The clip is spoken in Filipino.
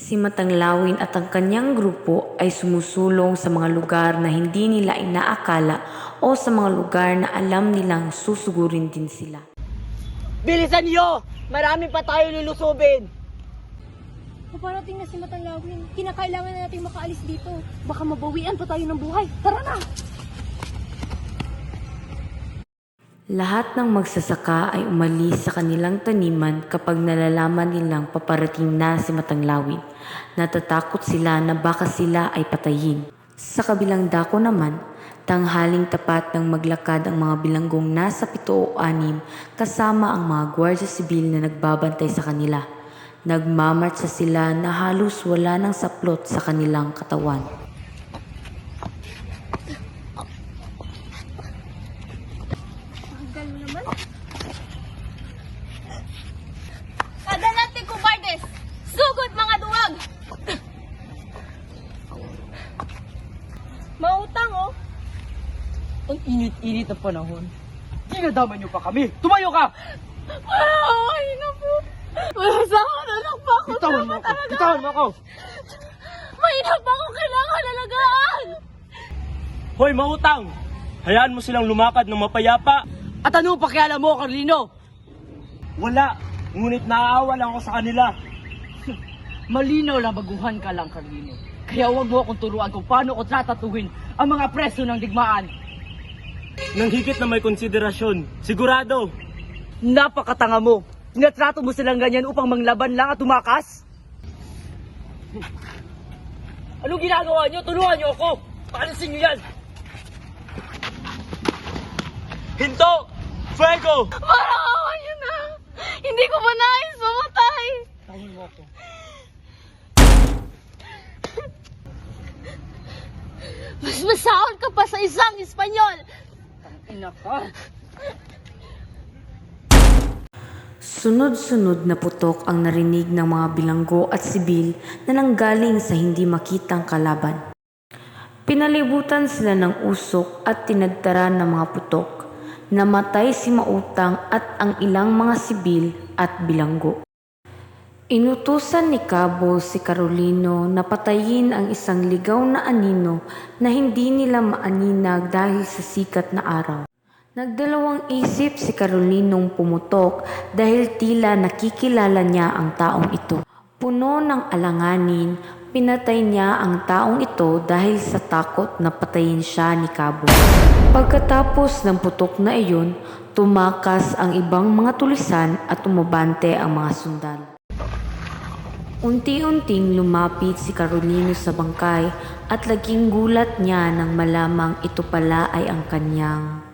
Si Matanglawin at ang kanyang grupo ay sumusulong sa mga lugar na hindi nila inaakala o sa mga lugar na alam nilang susugurin din sila. Bilisan niyo! Marami pa tayo lulusubin! Paparating na si Matanglawin. Kinakailangan na natin makaalis dito. Baka mabawian pa tayo ng buhay. Tara na! Lahat ng magsasaka ay umalis sa kanilang taniman kapag nalalaman nilang paparating na si Matanglawin. Natatakot sila na baka sila ay patayin. Sa kabilang dako naman, tanghaling tapat ng maglakad ang mga bilanggong nasa 7 o 6 kasama ang mga gwardiya sibil na nagbabantay sa kanila. Nagmamartsa sila na halos wala ng saplot sa kanilang katawan. Tagal mo naman. Kadalante kubardes! Sugod mga duwag! Mautang oh. Ang init-init ng panahon. Dinadama niyo pa kami! Tumayo ka! Ay na po! Masasawa na lang pa ako! Bitawan mo ako! Bitawan mo ako! Mainap ako kailangan alagaan! Hoy, mautang! Hayaan mo silang lumakad ng mapayapa. At ano pakialam mo, Carlino? Wala, ngunit naaawa lang ako sa kanila. Malinaw lang baguhan ka lang, Carlino. Kaya huwag mo akong turuan kung paano ko tratatuhin ang mga preso ng digmaan. Nang higit na may konsiderasyon, sigurado. Napakatanga mo! Tinatrato mo silang ganyan upang manglaban lang at tumakas? Anong ginagawa niyo? Tulungan niyo ako! Paalisin niyo yan! Hinto! Fuego! Parang awa niyo na! Hindi ko ba nais mamatay? Tawin mo ako. Mas masahol ka pa sa isang Espanyol! Ina ka! Sunod-sunod na putok ang narinig ng mga bilanggo at sibil na nanggaling sa hindi makitang kalaban. Pinalibutan sila ng usok at tinadtaran ng mga putok. Namatay si Mautang at ang ilang mga sibil at bilanggo. Inutusan ni Cabo si Carolino na patayin ang isang ligaw na anino na hindi nila maaninag dahil sa sikat na araw. Nagdalawang isip si Carolinong pumutok dahil tila nakikilala niya ang taong ito. Puno ng alanganin, pinatay niya ang taong ito dahil sa takot na patayin siya ni Cabo. Pagkatapos ng putok na iyon, tumakas ang ibang mga tulisan at umabante ang mga sundalo. Unti-unting lumapit si Carolino sa bangkay at laging gulat niya nang malamang ito pala ay ang kanyang